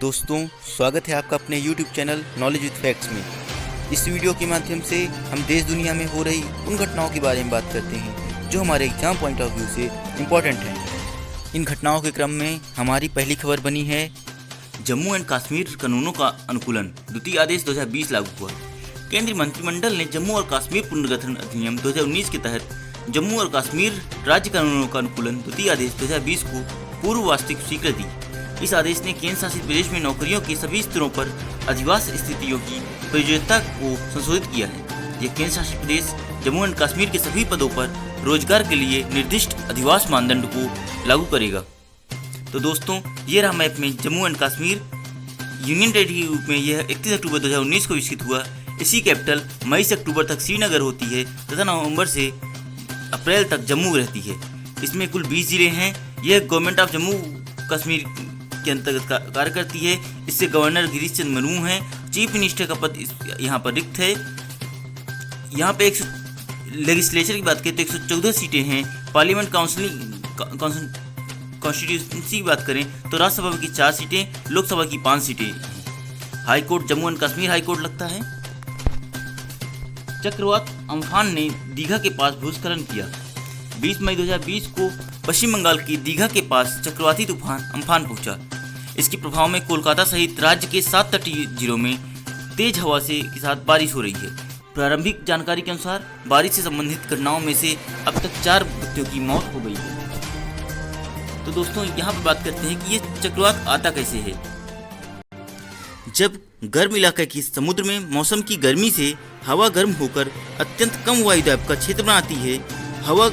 दोस्तों, स्वागत है आपका अपने YouTube channel knowledge with facts में। इस वीडियो के माध्यम से हम देश दुनिया में हो रही उन घटनाओं के बारे में बात करते हैं जो हमारे एग्जाम पॉइंट ऑफ व्यू से इम्पोर्टेंट हैं। इन घटनाओं के क्रम में हमारी पहली खबर बनी है जम्मू एंड कश्मीर कानूनों का अनुकूलन, द्वितीय आदेश 2020 लागू हुआ। केंद्रीय मंत्रिमंडल ने जम्मू और कश्मीर पुनर्गठन अधिनियम 2019 के तहत जम्मू और कश्मीर राज्य कानूनों का अनुकूलन, द्वितीय आदेश 2020 को पूर्व वास्तविक स्वीकृति दी। इस आदेश ने केंद्र शासित प्रदेश में नौकरियों के सभी स्तरों पर अधिवास स्थितियों की प्रयोज्यता को संशोधित किया है। यह केंद्र शासित प्रदेश जम्मू एंड कश्मीर के सभी पदों पर रोजगार के लिए निर्दिष्ट अधिवास मानदंड को लागू करेगा। तो दोस्तों, ये रहा मैप में Jammu and Kashmir union territory रूप में यह 31 अक्टूबर 2019 को विकसित हुआ। इसी कैपिटल मई से अक्टूबर तक श्रीनगर होती है तथा नवंबर से अप्रैल तक जम्मू रहती है। इसमें कुल 20 जिले हैं। यह गवर्नमेंट ऑफ जम्मू कश्मीर के अंतर्गत कार्य करती है। इससे गवर्नर गिरीश चंद्र मुर्मू हैं। चीफ मिनिस्टर का पद यहाँ पर रिक्त है। यहाँ पे लेजिस्लेचर की बात करें तो 114 सीटें हैं। पार्लियामेंट कॉन्स्टिट्यूंसी की बात करें तो राज्यसभा की 4 सीटें, लोकसभा की 5 सीटें। High court Jammu and Kashmir high court लगता है। चक्रवात अम्फान ने दीघा के पास भूस्खलन किया। 20 मई 2020 को पश्चिम बंगाल की दीघा के पास चक्रवाती तूफान अम्फान पहुंचा। इसके प्रभाव में कोलकाता सहित राज्य के 7 तटीय जिलों में तेज हवा के साथ बारिश हो रही है। प्रारंभिक जानकारी के अनुसार बारिश से संबंधित घटनाओं में से अब तक 4 व्यक्तियों की मौत हो गई है। तो दोस्तों, यहाँ पर बात करते हैं कि ये चक्रवात आता कैसे है। जब गर्म इलाके की समुद्र में मौसम की गर्मी से हवा गर्म होकर अत्यंत कम वायुदाब का क्षेत्र बनाती है, हवा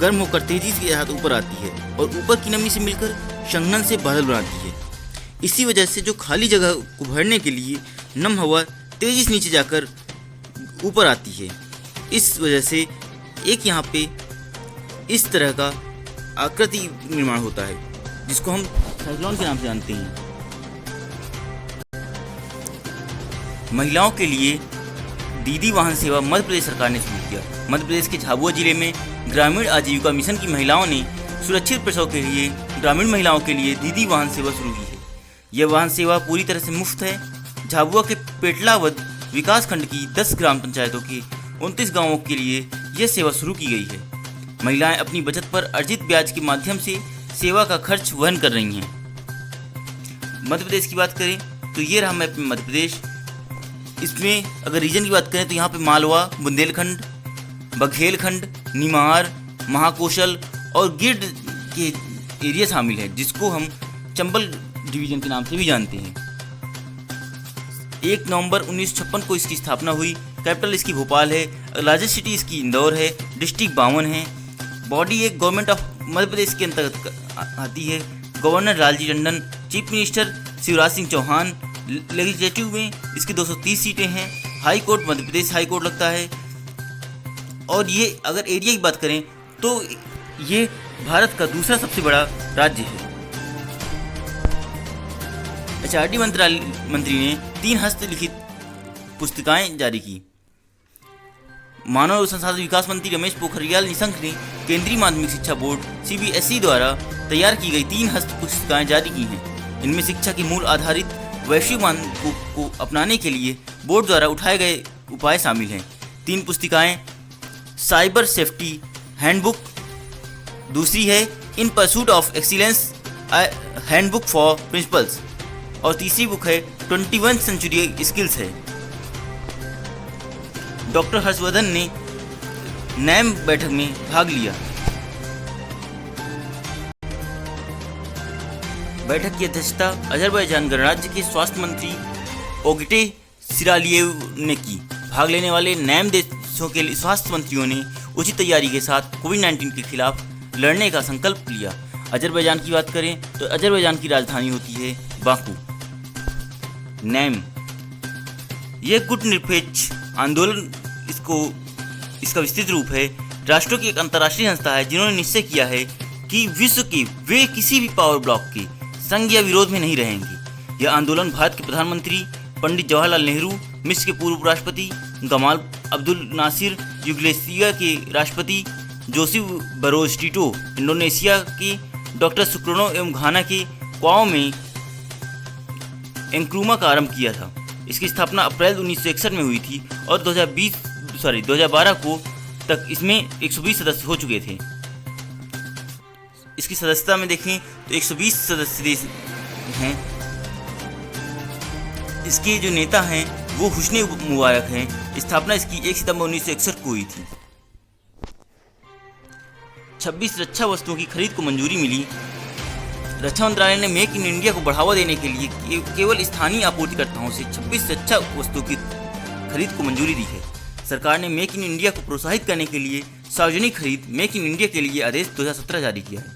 गर्म होकर तेजी के साथ ऊपर आती है और ऊपर की नमी से मिलकर संघनन से बादल बनाती है। इसी वजह से जो खाली जगह को भरने के लिए नम हवा तेजी से नीचे जाकर ऊपर आती है। इस वजह से एक यहाँ पे इस तरह का आकृति निर्माण होता है जिसको हम साइक्लोन के नाम से जानते हैं। महिलाओं के लिए दीदी वाहन सेवा मध्य प्रदेश सरकार ने शुरू किया। मध्य प्रदेश के झाबुआ जिले में ग्रामीण आजीविका मिशन की महिलाओं ने सुरक्षित प्रसव के लिए ग्रामीण महिलाओं के लिए दीदी वाहन सेवा शुरू की है। यह वाहन सेवा पूरी तरह से मुफ्त है। झाबुआ के पेटलावद विकास खंड की 10 ग्राम पंचायतों के 29 गांवों के लिए यह सेवा शुरू की गई है। महिलाएं अपनी बचत पर अर्जित ब्याज के माध्यम से सेवा का खर्च वहन कर रही हैं। मध्य प्रदेश की बात करें तो ये रहा मैप में मध्य प्रदेश। इसमें अगर रीजन की बात करें तो यहाँ पे मालवा, बुंदेलखंड, बघेलखंड, निमार, महाकौशल और गिर्ड के एरिया शामिल हैं, जिसको हम चंबल डिवीजन के नाम से भी जानते हैं। 1 नवंबर 1956 को इसकी स्थापना हुई। कैपिटल इसकी भोपाल है। लार्जेस्ट सिटी इसकी इंदौर है। डिस्ट्रिक्ट 52 है। बॉडी एक गवर्नमेंट ऑफ मध्य प्रदेश के अंतर्गत आती है। Governor Lalji Tandon, chief minister Shivraj Singh Chouhan. Legislative में इसकी 230 सीटें हैं। High court Madhya Pradesh high court लगता है। और ये अगर एरिया की बात करें तो ये भारत का दूसरा सबसे बड़ा राज्य है। HRD मंत्री ने 3 हस्तलिखित पुस्तिकाएं जारी की। मानव संसाधन विकास मंत्री रमेश पोखरियाल निशंक ने केंद्रीय माध्यमिक शिक्षा बोर्ड CBSE द्वारा तैयार की गई 3 हस्त पुस्तिकाएं जारी की हैं। इनमें शिक्षा के मूल आधारित वैश्विक मानकों को अपनाने के लिए बोर्ड द्वारा उठाए गए उपाय शामिल हैं। 3 पुस्तिकाएं साइबर सेफ्टी हैंडबुक, दूसरी है इन pursuit of excellence handbook for principles और तीसरी बुक है 21 सेंचुरी स्किल्स है। डॉक्टर हर्षवर्धन ने नैम बैठक में भाग लिया। बैठक की अध्यक्षता अजरबैजान गणराज्य के स्वास्थ्य मंत्री ओगिटे सिरालिएव ने की। भाग लेने वाले नैम देशों के स्वास्थ्य मंत्रियों ने उचित तैयारी के साथ कोविड-19 के खिलाफ लड़ने का संकल्प लिया। अजरबैजान की बात करें तो अजरबैजान की राजधानी होती है बाकू। नैम यह गुटनिरपेक्ष आंदोलन इसका विस्तृत रूप है। राष्ट्रों की एक अंतर्राष्ट्रीय संस्था है जिन्होंने निश्चय किया है कि विश्व के वे किसी भी पावर ब्लॉक के संग या विरोध में नहीं रहेंगे। यह आंदोलन भारत के प्रधानमंत्री पंडित जवाहरलाल नेहरू, मिस्र के पूर्व राष्ट्रपति गमाल अब्दुल नासिर, यूगोस्लाविया के राष्ट्रपति जोसेफ बरोज टिटो, इंडोनेशिया के डॉक्टर सुकर्नो एवं घाना के क्वाओ में एंक्रुमा का आरंभ किया था। इसकी स्थापना अप्रैल 1961 में हुई थी और 2012 को तक इसमें 120 सदस्य हो चुके थे। इसकी सदस्यता में देखें तो 120 सदस्य देश हैं। इसके जो नेता हैं वो हुस्ने मुबारक हैं। स्थापना इसकी 1 सितंबर 1961 को हुई थी। 26 रक्षा वस्तुओं की खरीद को मंजूरी मिली। रक्षा मंत्रालय ने मेक इन इंडिया को बढ़ावा देने के लिए केवल स्थानीय आपूर्तिकर्ताओं से 26 रक्षा वस्तुओं की खरीद को मंजूरी दी है। सरकार ने मेक इन इंडिया को प्रोत्साहित करने के लिए सार्वजनिक खरीद मेक इन इंडिया के लिए आदेश 2017 जारी किया है।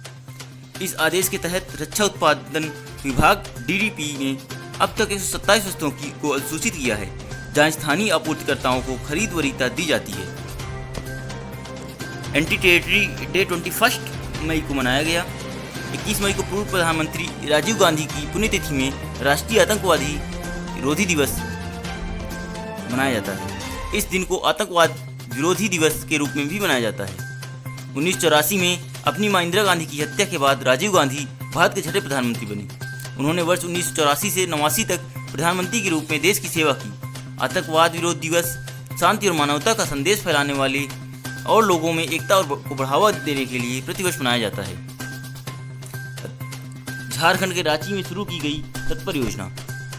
इस आदेश के तहत रक्षा उत्पादन विभाग DDP ने अब तक 127 वस्तुओं को अधिसूचित किया है, जहां स्थानीय आपूर्तिकर्ताओं को खरीद वरीयता दी जाती है। एंटी टेररिटी डे 21 मई को मनाया गया। 21 मई को पूर्व प्रधानमंत्री राजीव गांधी की पुण्यतिथि में राष्ट्रीय आतंकवादी विरोधी दिवस मनाया जाता है। इस दिन को आतंकवाद विरोधी दिवस के रूप में भी मनाया जाता है। 1984 में अपनी मां इंदिरा गांधी की हत्या के बाद राजीव गांधी भारत के छठे प्रधानमंत्री बने। उन्होंने वर्ष 1984 से 89 तक प्रधानमंत्री के रूप में देश की सेवा की। आतंकवाद विरोध दिवस शांति और मानवता का संदेश फैलाने वाले और लोगों में एकता को बढ़ावा देने के लिए प्रतिवर्ष मनाया जाता है। झारखंड के रांची में शुरू की गई तत्पर योजना।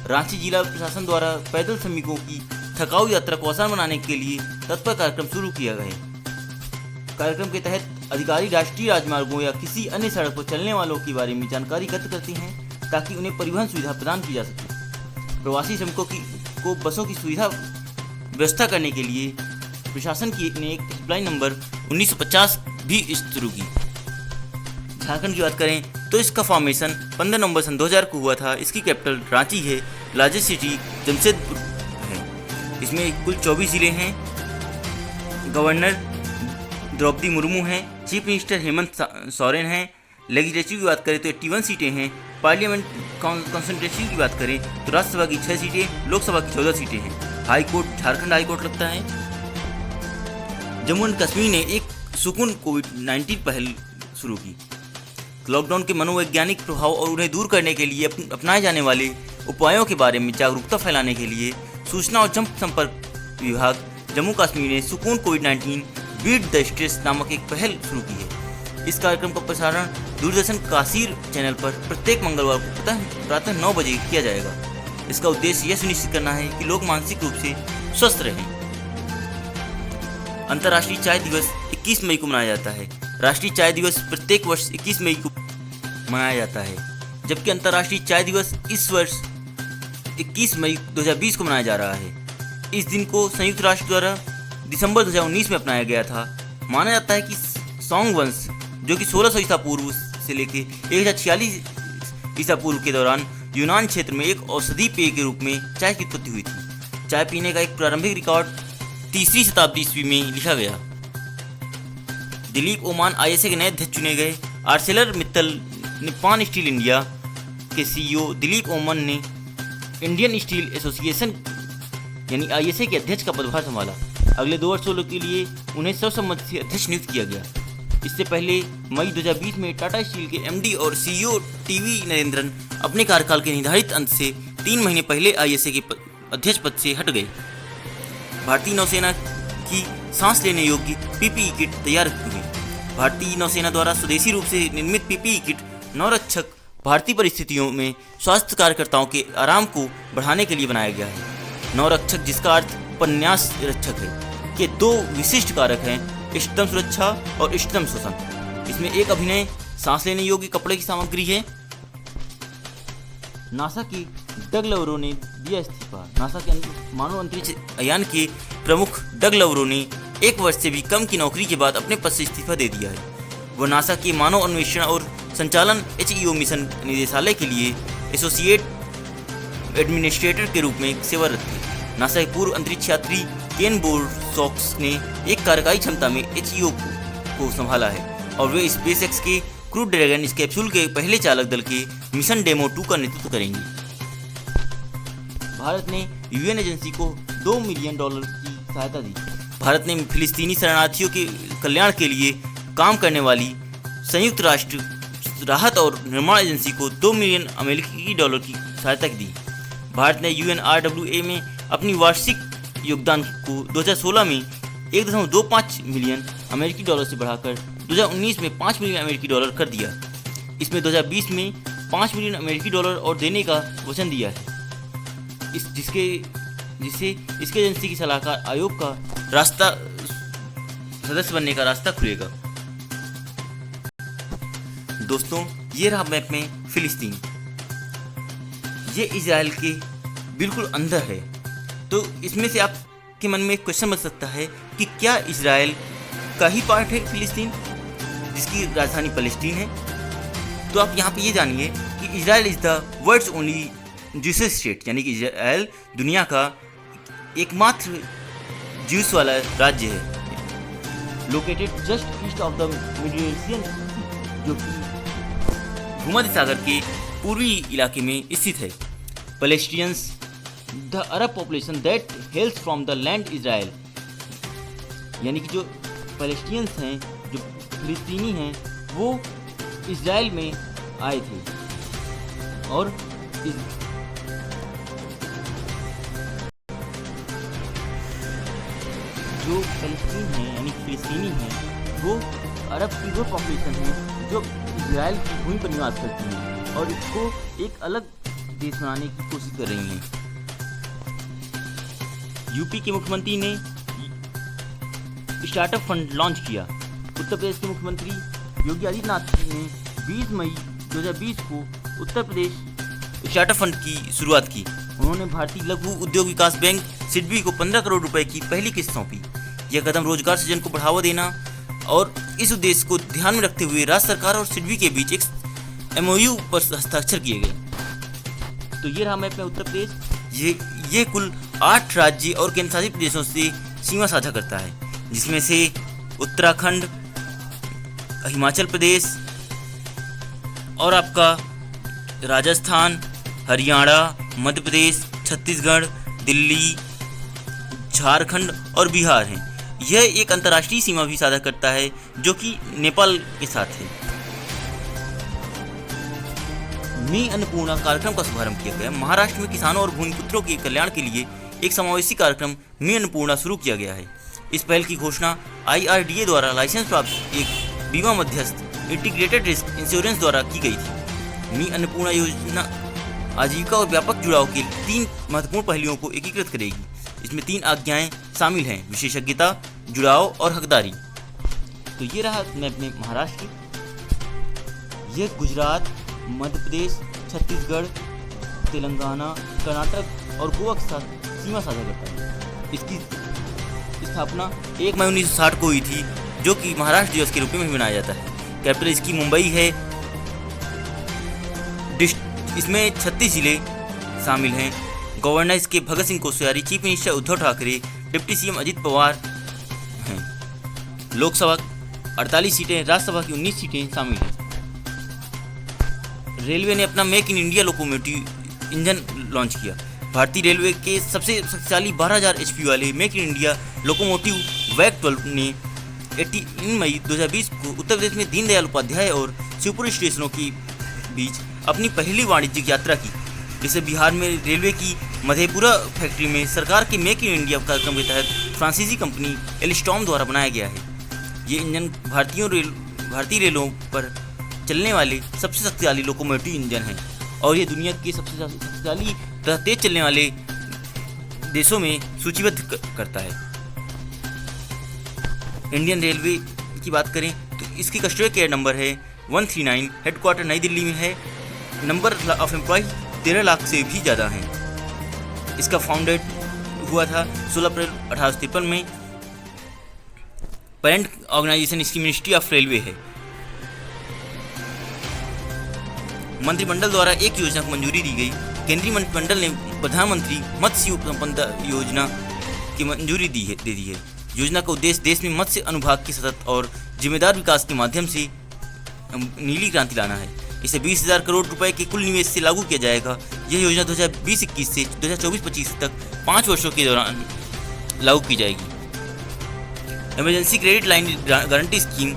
रांची जिला प्रशासन द्वारा पैदल श्रमिकों की थकाऊ यात्रा को आसान बनाने के लिए तत्पर कार्यक्रम शुरू किया गया है। कार्यक्रम के तहत अधिकारी राष्ट्रीय राजमार्गों या किसी अन्य सड़क पर चलने वालों के बारे में जानकारी एकत्र करते हैं ताकि उन्हें परिवहन सुविधा प्रदान की जा सके। प्रवासी श्रमिकों को बसों की सुविधा व्यवस्था करने के लिए प्रशासन ने एक हेल्पलाइन नंबर 1950 भी शुरू की। झारखंड की बात करें तो इसका फॉर्मेशन 15 नवंबर सन 2000 को हुआ था। इसकी कैपिटल रांची है। लार्जेस्ट सिटी जमशेदपुर है। इसमें कुल 24 जिले हैं। गवर्नर द्रौपदी मुर्मू हैं। चीफ मिनिस्टर हेमंत सोरेन हैं। लेजिस्लेटिव की बात करें तो 81 सीटें हैं। पार्लियामेंट कॉन्स्टिट्यूंसी की बात करें तो राज्यसभा की 6 सीटें, लोकसभा की 14 सीटें हैं। High court Jharkhand high court लगता है। जम्मू एंड कश्मीर ने एक सुकून कोविड-19 पहल शुरू की। लॉकडाउन के मनोवैज्ञानिक प्रभाव और उन्हें दूर करने के लिए अपनाए जाने वाले उपायों के बारे में जागरूकता फैलाने के लिए सूचना और जनसंपर्क विभाग जम्मू कश्मीर ने सुकून कोविड-19 बीट द स्ट्रेस नामक एक पहल शुरू की है। इस कार्यक्रम का प्रसारण दूरदर्शन काशीर चैनल पर प्रत्येक मंगलवार को प्रातः 9 बजे किया जाएगा। इसका उद्देश्य यह सुनिश्चित करना है कि लोग मानसिक रूप से स्वस्थ रहें। अंतर्राष्ट्रीय चाय दिवस 21 मई को मनाया जाता है। राष्ट्रीय चाय दिवस प्रत्येक वर्ष 21 मई को मनाया जाता है, जबकि अंतर्राष्ट्रीय चाय दिवस इस वर्ष 21 मई 2020 को मनाया जा रहा है। इस दिन को संयुक्त राष्ट्र द्वारा दिसंबर 2019 में अपनाया गया था। माना जाता है कि सॉन्ग वंश, जो कि 1600 ईसा पूर्व से लेकर 1046 ईसा पूर्व के दौरान यूनान क्षेत्र में एक औषधि पेय के रूप में चाय की उत्पत्ति हुई थी। चाय पीने का एक प्रारंभिक रिकॉर्ड 3वीं शताब्दी ईस्वी में लिखा गया। दिलीप ओमान ISA के नए अध्यक्ष चुने गए। Arcelor Mittal Nippon steel India के CEO दिलीप ओमान ने इंडियन स्टील एसोसिएशन यानी ISA के अध्यक्ष का पदभार संभाला। अगले 2 वर्षों के लिए उन्हें सर्वसम्मति से अध्यक्ष नियुक्त किया गया। इससे पहले मई 2020 में टाटा स्टील के MD और CEO TV नरेंद्रन अपने कार्यकाल के निर्धारित अंत से 3 महीने पहले ISA के अध्यक्ष पद से हट गए। भारतीय नौसेना की सांस लेने योग्य PPE किट तैयार हुई। भारतीय नौसेना द्वारा स्वदेशी रूप से निर्मित PPE किट नौरक्षक भारतीय परिस्थितियों में स्वास्थ्य कार्यकर्ताओं के आराम को बढ़ाने के लिए बनाया गया है। नौरक्षक, जिसका अर्थ उपन्यास रक्षक है, के 2 विशिष्ट कारक हैं, इष्टतम सुरक्षा और इष्टतम शोषण। इसमें एक अभिनय सांस लेने योग्य कपड़े की सामग्री है। नासा के डग लवरो ने दिया इस्तीफा। नासा के मानव अंतरिक्ष यान के प्रमुख डग लवरो ने 1 वर्ष से भी कम की नौकरी के बाद अपने पद से इस्तीफा दे दिया है। वह नासा के मानव अन्वेषण और संचालन HEO मिशन निदेशालय के लिए एसोसिएट एडमिनिस्ट्रेटर के रूप में सेवारत थे। नासा के पूर्व अंतरिक्ष यात्री केन बोरसॉक्स ने एक कार्यकारी क्षमता में HEO को संभाला है और वे SpaceX के क्रू ड्रैगन इस कैप्सूल के पहले चालक दल के मिशन डेमो 2 का नेतृत्व करेंगे। भारत ने UN एजेंसी को $2 मिलियन की सहायता दी। भारत ने फिलिस्तीनी शरणार्थियों के कल्याण के लिए काम करने वाली संयुक्त राष्ट्र राहत और निर्माण एजेंसी को $2 मिलियन की सहायता दी। भारत ने UNRWA में अपनी वार्षिक योगदान को 2016 में 1.25 मिलियन अमेरिकी डॉलर से बढ़ाकर 2019 में 5 मिलियन अमेरिकी डॉलर कर दिया। इसमें 2020 में 5 मिलियन अमेरिकी डॉलर और देने का वचन दिया है, जिससे इसके एजेंसी की सलाहकार आयोग का रास्ता सदस्य बनने का रास्ता खुलेगा। दोस्तों, ये रहा मैप में फिलिस्तीन। ये इजराइल के बिल्कुल अंदर है। तो इसमें से आपके मन में एक क्वेश्चन बन सकता है कि क्या इजराइल का ही पार्ट है फिलिस्तीन, जिसकी राजधानी पैलेस्टीन है? तो आप यहाँ पे ये जानिए कि Israel is the world's only Jews state, यानी कि इजराइल दुनिया का एकमात्र ज्यूस वाला राज्य है, located just east of the Mediterranean, जो कि भूमध्य सागर के पूर्वी इलाके में स्थित है। Palestinians the Arab population that hails from the land Israel, यानी कि जो पैलेस्टियंस हैं, जो फिलिस्तीनी हैं, वो इजराइल में आए थे और जो पैलेस्टीन है यानी फिलिस्तीनी हैं, वो अरब की वो पॉपुलेशन है जो इजराइल की भूमि पर निवास करती है और इसको एक अलग देश बनाने की कोशिश कर रही हैं। यूपी के मुख्यमंत्री ने स्टार्टअप फंड लॉन्च किया। उत्तर प्रदेश के मुख्यमंत्री योगी आदित्यनाथ ने 20 मई 2020 को उत्तर प्रदेश स्टार्टअप फंड की शुरुआत की। उन्होंने भारतीय लघु उद्योग विकास बैंक सिडबी को 15 करोड़ रुपए की पहली किस्त सौंपी। यह कदम रोजगार सृजन को बढ़ावा देना और इस उद्देश्य को ध्यान में रखते हुए राज्य सरकार और सिडबी के बीच एक MOU पर हस्ताक्षर किए गए। तो ये रहा मैप में उत्तर प्रदेश। ये कुल 8 राज्य और केंद्र शासित प्रदेशों से सीमा साझा करता है, जिसमें से उत्तराखंड, हिमाचल प्रदेश और आपका राजस्थान, हरियाणा, मध्य प्रदेश, छत्तीसगढ़, दिल्ली, झारखंड और बिहार हैं। यह एक अंतर्राष्ट्रीय सीमा भी साझा करता है जो कि नेपाल के साथ है। मी अन्नपूर्णा कार्यक्रम का शुभारंभ किया गया। महाराष्ट्र में किसानों और भूमिपुत्रों के कल्याण के लिए एक समावेशी कार्यक्रम मी अन्नपूर्णा शुरू किया गया है। इस पहल की घोषणा IRDA द्वारा लाइसेंस प्राप्त एक बीमा मध्यस्थ इंटीग्रेटेड रिस्क इंश्योरेंस द्वारा की गई थी। मी अन्नपूर्णा योजना आजीविका और व्यापक जुड़ाव के 3 महत्वपूर्ण पहलुओं को एकीकृत करेगी। इसमें 3 आज्ञाएं शामिल हैं: विशेषज्ञता, जुड़ाव और हकदारी। तो ये रहा मैप में महाराष्ट्र की। यह गुजरात, मध्य प्रदेश, छत्तीसगढ़, तेलंगाना, कर्नाटक और गोवा के साथ सीमा साझा करता है। इसकी स्थापना 1 मई 1960 को हुई थी, जो कि महाराष्ट्र दिवस के रूप में मनाया जाता है। कैपिटल इसकी मुंबई है। इसमें 36 जिले शामिल हैं। गवर्नर इसके Bhagat Singh Koshyari, chief minister Uddhav Thackeray, deputy CM Ajit Pawar हैं। लोकसभा 48 सीटें, राज्यसभा की 19 सीटें शामिल हैं। रेलवे ने अपना make in India locomotive engine launch किया। भारतीय रेलवे के सबसे शक्तिशाली 12,000 HP वाले मेक इन इंडिया लोकोमोटिव वैक 12 ने 18 मई 2020 को उत्तर प्रदेश में दीनदयाल उपाध्याय और शिवपुरी स्टेशनों के बीच अपनी पहली वाणिज्यिक यात्रा की, जिसे बिहार में रेलवे की मधेपुरा फैक्ट्री में सरकार के मेक इन इंडिया कार्यक्रम के तहत फ्रांसीसी कंपनी एल्स्टॉम द्वारा बनाया गया है। ये इंजन भारतीय रेलों पर चलने वाले सबसे शक्तिशाली लोकोमोटिव इंजन है और ये दुनिया के सबसे शक्तिशाली तथा तेज चलने वाले देशों में सूचीबद्ध करता है। इंडियन रेलवे की बात करें तो इसकी कस्टमर केयर नंबर है 139, हेडक्वार्टर नई दिल्ली में है। नंबर ऑफ एम्प्लॉय 13 लाख से भी ज़्यादा हैं। इसका फाउंडेड हुआ था 16 अप्रैल 1853 में। पेरेंट ऑर्गेनाइजेशन इसकी मिनिस्ट्री ऑफ रेलवे है। मंत्रिमंडल द्वारा एक योजना को मंजूरी दी गई। केंद्रीय मंत्रिमंडल ने प्रधानमंत्री मत्स्य संपदा योजना की मंजूरी दे दी है। योजना का उद्देश्य देश में मत्स्य अनुभाग के सतत और जिम्मेदार विकास के माध्यम से नीली क्रांति लाना है। इसे 20,000 करोड़ रुपए के कुल निवेश से लागू किया जाएगा। यह योजना 2020-21 से 2024-25 तक 5 वर्षों के दौरान लागू की जाएगी। Emergency credit line guarantee scheme.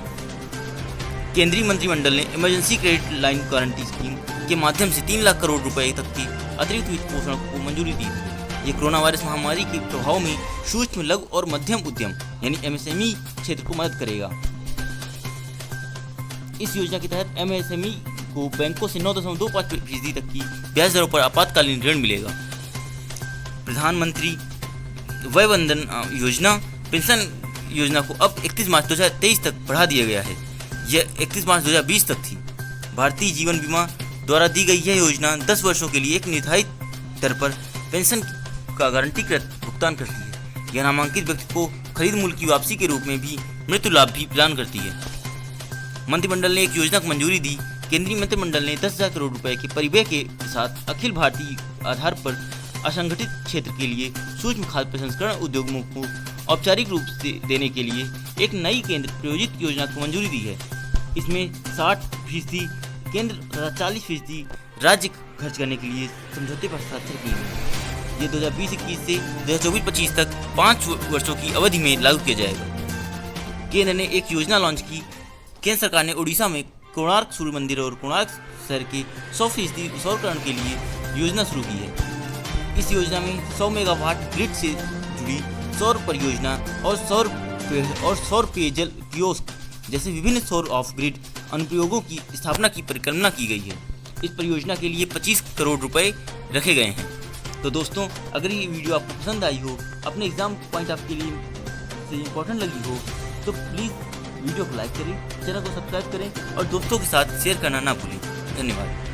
केंद्रीय मंत्रिमंडल ने emergency credit line guarantee scheme के माध्यम से 3 लाख करोड़ रुपए तक की अतिरिक्त वित्त पोषण को मंजूरी दी है। ये कोरोना वायरस महामारी के प्रभाव में सूक्ष्म, लघु और मध्यम उद्यम यानी MSME क्षेत्र को मदद करेगा। इस योजना के तहत MSME को बैंकों से 9.25% तक की ब्याज दरों पर आपातकालीन ऋण मिलेगा। प्रधानमंत्री वय वंदन योजना पेंशन योजना को अब 31 मार्च 2023 तक बढ़ा दिया गया है। यह 31 मार्च 2020 तक थी। भारतीय जीवन बीमा द्वारा दी गई यह योजना 10 वर्षों के लिए एक निर्धारित दर पर पेंशन का गारंटीकृत भुगतान करती है। यह नामांकित व्यक्ति को खरीद मूल्य की वापसी के रूप में भी मृत्यु लाभ भी प्रदान करती है। मंत्रिमंडल ने एक योजना को मंजूरी दी। केंद्रीय मंत्रिमंडल ने 10,000 करोड़ रुपए के परिव्यय के साथ अखिल भारतीय आधार पर असंगठित क्षेत्र के लिए सूक्ष्म खाद्य प्रसंस्करण उद्योगों को औपचारिक रूप से देने के लिए एक नई केंद्र प्रायोजित योजना को मंजूरी दी है। इसमें 60% केंद्र तथा 40% राज्य खर्च करने के लिए समझौते पर हस्ताक्षर किए हैं। ये 2020-21 से 2024-25 तक 5 वर्षों की अवधि में लागू किया जाएगा। केंद्र ने एक योजना लॉन्च की। केंद्र सरकार ने उड़ीसा में कोणार्क सूर्य मंदिर और कोणार्क शहर के 100% सौरकरण के लिए योजना शुरू की है। इस योजना में 100 मेगावाट ग्रिड से जुड़ी सौर परियोजना और सौर पेयजल कियोस्क जैसे विभिन्न सौर ऑफ ग्रिड अनुप्रयोगों की स्थापना की परिकल्पना की गई है। इस परियोजना के लिए 25 करोड़ रुपए रखे गए हैं। तो दोस्तों, अगर ये वीडियो आपको पसंद आई हो, अपने एग्जाम पॉइंट ऑफ के लिए से इम्पोर्टेंट लगी हो, तो प्लीज़ वीडियो को लाइक करें, चैनल को सब्सक्राइब करें और दोस्तों के साथ शेयर करना ना भूलें। धन्यवाद।